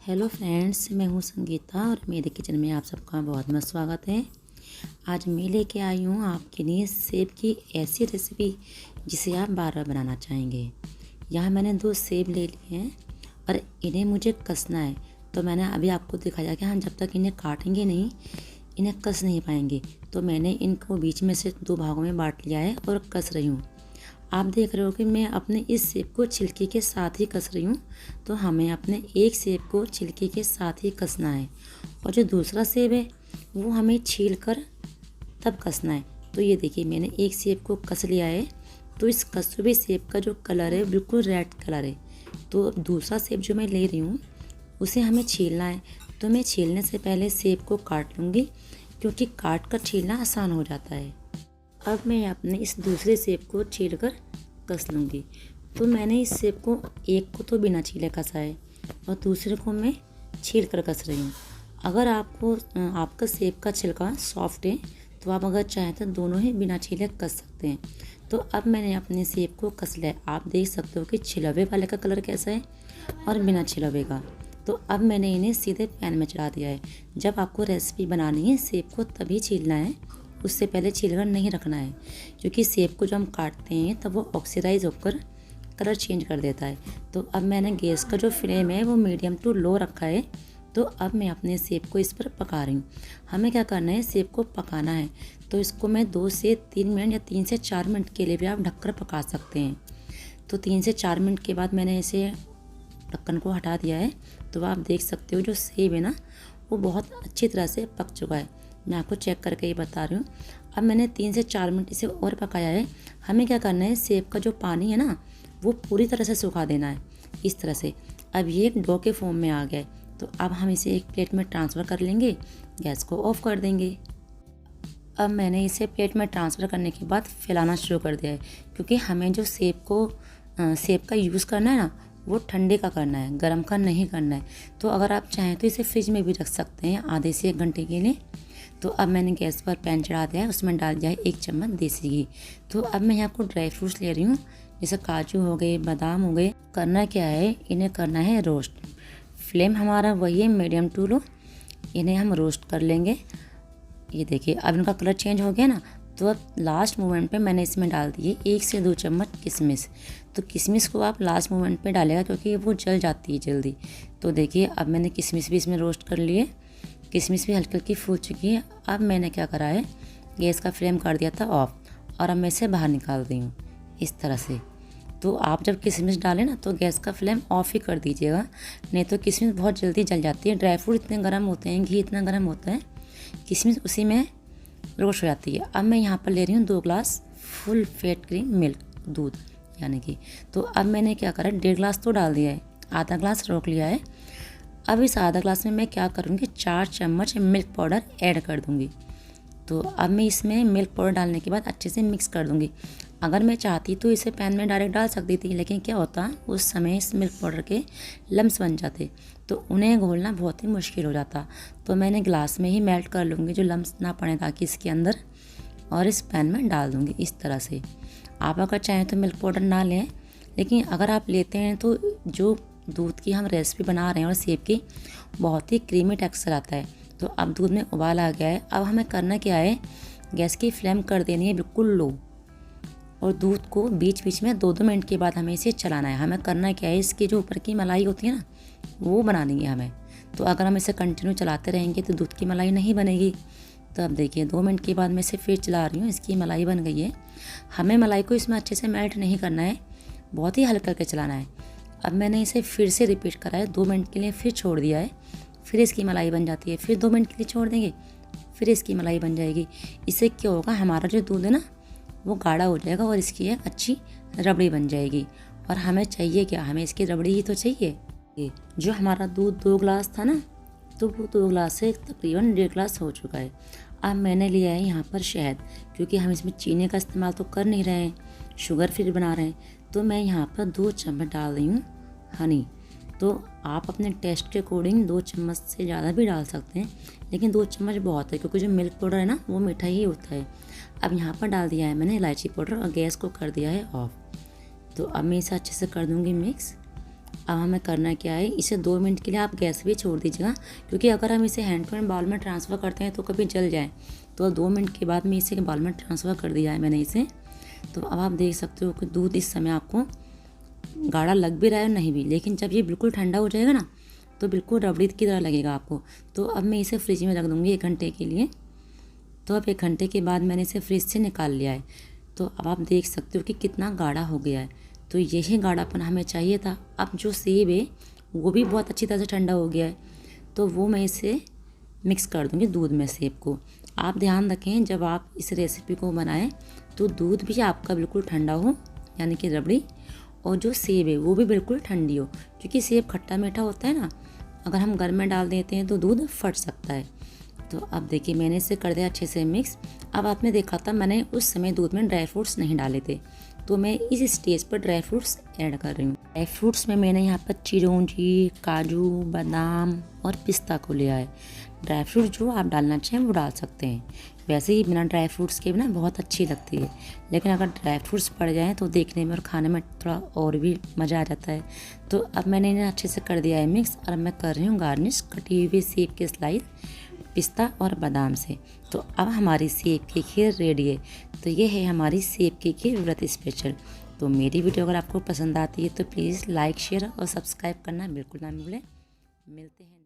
Hello friends, मैं हूँ संगीता और मेरे किचन में आप सबका बहुत बहुत स्वागत है। आज मैं लेके आई हूँ आपके लिए सेब की ऐसी रेसिपी जिसे आप बार बार बनाना चाहेंगे। यहाँ मैंने 2 सेब ले लिए हैं और इन्हें मुझे कसना है। तो मैंने अभी आपको दिखाया कि हम जब तक इन्हें काटेंगे नहीं, इन्हें कस नहीं पाएंगे। तो मैंने इनको बीच में से 2 भागों में बांट लिया है और कस रही हूँ। आप देख रहे हो कि मैं अपने इस सेब को छिलके के साथ ही कस रही हूँ। तो हमें अपने एक सेब को छिलके के साथ ही कसना है और जो दूसरा सेब है वो हमें छील कर तब कसना है। तो ये देखिए, मैंने एक सेब को कस लिया है। तो इस कसे हुए सेब का जो कलर है बिल्कुल रेड कलर है। तो अब दूसरा सेब जो मैं ले रही हूँ उसे हमें छीलना है। तो मैं छीलने से पहले सेब को काट लूँगी, क्योंकि काट कर छीलना आसान हो जाता है। अब मैं अपने इस दूसरे सेब को छील कर कस लूँगी। तो मैंने इस सेब को एक को तो बिना छीले कसा है और दूसरे को मैं छील कर कस रही हूँ। अगर आपका सेब का छिलका सॉफ्ट है तो आप अगर चाहें तो दोनों ही बिना छीले कस सकते हैं। तो अब मैंने अपने सेब को कस लिया। आप देख सकते हो कि छिलवे वाले का कलर कैसा है और बिना छिलवे का। तो अब मैंने इन्हें सीधे पैन में चढ़ा दिया है। जब आपको रेसिपी बनानी है सेब को तभी छीलना है, उससे पहले छीलकर नहीं रखना है, क्योंकि सेब को जब हम काटते हैं तब वो ऑक्सीडाइज होकर कलर चेंज कर देता है। तो अब मैंने गैस का जो फ्लेम है वो मीडियम टू लो रखा है। तो अब मैं अपने सेब को इस पर पका रही हूँ। हमें क्या करना है, सेब को पकाना है। तो इसको मैं 2 से 3 मिनट या 3 से 4 मिनट के लिए भी आप ढककर पका सकते हैं। तो 3 से 4 मिनट के बाद मैंने इसे ढक्कन को हटा दिया है। तो आप देख सकते हो जो सेब है ना वो बहुत अच्छी तरह से पक चुका है। मैं आपको चेक करके ही बता रही हूँ। अब मैंने 3 से 4 मिनट इसे और पकाया है। हमें क्या करना है, सेब का जो पानी है ना वो पूरी तरह से सुखा देना है, इस तरह से। अब ये एक डो के फॉर्म में आ गया है। तो अब हम इसे एक प्लेट में ट्रांसफ़र कर लेंगे, गैस को ऑफ कर देंगे। अब मैंने इसे प्लेट में ट्रांसफ़र करने के बाद फैलाना शुरू कर दिया है, क्योंकि हमें जो सेब का यूज़ करना है ना वो ठंडे का करना है, गर्म का नहीं करना है। तो अगर आप चाहें तो इसे फ्रिज में भी रख सकते हैं आधे से 1 घंटे के लिए। तो अब मैंने गैस पर पैन चढ़ा दिया है, उसमें डाल दिया है 1 चम्मच देसी घी। तो अब मैं यहाँ को ड्राई फ्रूट्स ले रही हूँ, जैसे काजू हो गए, बादाम हो गए। करना क्या है, इन्हें करना है रोस्ट। फ्लेम हमारा वही है, मीडियम टू लो। इन्हें हम रोस्ट कर लेंगे। ये देखिए, अब इनका कलर चेंज हो गया ना। तो अब लास्ट मोमेंट पे मैंने इसमें डाल दिए 1 से 2 चम्मच किशमिश। तो किशमिश को आप लास्ट मोमेंट पे डालेगा, क्योंकि वो जल जाती है जल्दी। तो देखिए, अब मैंने किशमिश भी इसमें रोस्ट कर लिए। किशमिश भी हल्की हल्की फूल चुकी है। अब मैंने क्या करा है, गैस का फ्लेम कर दिया था ऑफ, और अब मैं इसे बाहर निकाल दी हूँ इस तरह से। तो आप जब किशमिश डालें ना तो गैस का फ्लेम ऑफ ही कर दीजिएगा, नहीं तो किशमिश बहुत जल्दी जल जाती है। ड्राई फ्रूट इतने गर्म होते हैं, घी इतना गर्म होता है, किशमिश उसी में रोस्ट हो जाती है। अब मैं यहाँ पर ले रही हूँ 2 glass full fat cream milk, दूध यानी कि। तो अब मैंने क्या करा, 1.5 ग्लास तो डाल दिया है, आधा ग्लास रोक लिया है। अब इस आधा ग्लास में मैं क्या करूँगी, 4 चम्मच मिल्क पाउडर ऐड कर दूँगी। तो अब मैं इसमें मिल्क पाउडर डालने के बाद अच्छे से मिक्स कर दूँगी। अगर मैं चाहती तो इसे पैन में डायरेक्ट डाल सकती थी, लेकिन क्या होता उस समय इस मिल्क पाउडर के लम्स बन जाते, तो उन्हें घोलना बहुत ही मुश्किल हो जाता। तो मैंने ग्लास में ही मेल्ट कर लूँगी, जो लम्स ना पड़े ताकि इसके अंदर, और इस पैन में डाल दूँगी इस तरह से। आप अगर चाहें तो मिल्क पाउडर ना लें, लेकिन अगर आप लेते हैं तो जो दूध की हम रेसिपी बना रहे हैं और सेब की, बहुत ही क्रीमी टेक्सचर आता है। तो अब दूध में उबाल आ गया है। अब हमें करना क्या है, गैस की फ्लेम कर देनी है बिल्कुल लो, और दूध को बीच बीच में 2-2 मिनट के बाद हमें इसे चलाना है। हमें करना क्या है, इसकी जो ऊपर की मलाई होती है ना वो बनानी है हमें। तो अगर हम इसे कंटिन्यू चलाते रहेंगे तो दूध की मलाई नहीं बनेगी। तो अब देखिए, 2 मिनट के बाद मैं इसे फिर चला रही हूँ, इसकी मलाई बन गई है। हमें मलाई को इसमें अच्छे से मेल्ट नहीं करना है, बहुत ही हल्का करके चलाना है। अब मैंने इसे फिर से रिपीट करा है, 2 मिनट के लिए फिर छोड़ दिया है, फिर इसकी मलाई बन जाती है। फिर 2 मिनट के लिए छोड़ देंगे, फिर इसकी मलाई बन जाएगी। इससे क्या होगा, हमारा जो दूध है ना वो गाढ़ा हो जाएगा और इसकी एक अच्छी रबड़ी बन जाएगी। और हमें चाहिए क्या, हमें इसकी रबड़ी ही तो चाहिए। ये जो हमारा दूध 2 ग्लास था ना, तो वो 2 ग्लास से तकरीबन 1.5 ग्लास हो चुका है। अब मैंने लिया है यहाँ पर शहद, क्योंकि हम इसमें चीनी का इस्तेमाल तो कर नहीं रहे हैं, शुगर फ्री बना रहे हैं। तो मैं यहाँ पर 2 चम्मच डाल रही हूँ हनी। तो आप अपने टेस्ट के अकॉर्डिंग 2 चम्मच से ज़्यादा भी डाल सकते हैं, लेकिन 2 चम्मच बहुत है, क्योंकि जो मिल्क पाउडर है ना वो मीठा ही होता है। अब यहाँ पर डाल दिया है मैंने इलायची पाउडर और गैस को कर दिया है ऑफ। तो अब मैं इसे अच्छे से कर दूँगी मिक्स। अब हमें करना क्या है, इसे 2 मिनट के लिए आप गैस पे छोड़ दीजिएगा, क्योंकि अगर हम इसे हैंड टू हैंड बाउल में ट्रांसफ़र करते हैं तो कभी जल जाए। तो 2 मिनट के बाद में इसे बाउल में ट्रांसफ़र कर दिया है मैंने इसे। तो अब आप देख सकते हो कि दूध इस समय आपको गाढ़ा लग भी रहा है नहीं भी, लेकिन जब ये बिल्कुल ठंडा हो जाएगा ना तो बिल्कुल रबड़ी की तरह लगेगा आपको। तो अब मैं इसे फ्रिज में रख दूँगी 1 घंटे के लिए। तो अब 1 घंटे के बाद मैंने इसे फ्रिज से निकाल लिया है। तो अब आप देख सकते हो कि कितना गाढ़ा हो गया है। तो यही गाढ़ापन हमें चाहिए था। अब जो सेब है वो भी बहुत अच्छी तरह से ठंडा हो गया है, तो वो मैं इसे मिक्स कर दूँगी दूध में सेब को। आप ध्यान रखें जब आप इस रेसिपी को बनाएं तो दूध भी आपका बिल्कुल ठंडा हो, यानी कि रबड़ी, और जो सेब है वो भी बिल्कुल ठंडी हो, क्योंकि सेब खट्टा मीठा होता है ना, अगर हम गर्म में डाल देते हैं तो दूध फट सकता है। तो अब देखिए मैंने इसे कर दिया अच्छे से मिक्स। अब आपने देखा था मैंने उस समय दूध में ड्राई फ्रूट्स नहीं डाले थे, तो मैं इस स्टेज पर ड्राई फ्रूट्स ऐड कर रही हूँ। ड्राई फ्रूट्स में मैंने यहाँ पर चिरौंजी, काजू, बादाम और पिस्ता को लिया है। ड्राई फ्रूट जो आप डालना चाहें वो डाल सकते हैं। वैसे ही बिना ड्राई फ्रूट्स के बिना बहुत अच्छी लगती है, लेकिन अगर ड्राई फ्रूट्स पड़ जाएँ तो देखने में और खाने में थोड़ा और भी मज़ा आ जाता है। तो अब मैंने इन्हें अच्छे से कर दिया है मिक्स, और अब मैं कर रही हूँ गार्निश कटी हुई सेब के स्लाइस पिस्ता और बादाम से। तो अब हमारी सेब की खीर रेडी है। तो ये है हमारी सेब की खीर व्रत स्पेशल। तो मेरी वीडियो अगर आपको पसंद आती है तो प्लीज़ लाइक, शेयर और सब्सक्राइब करना बिल्कुल ना भूलें। मिलते हैं।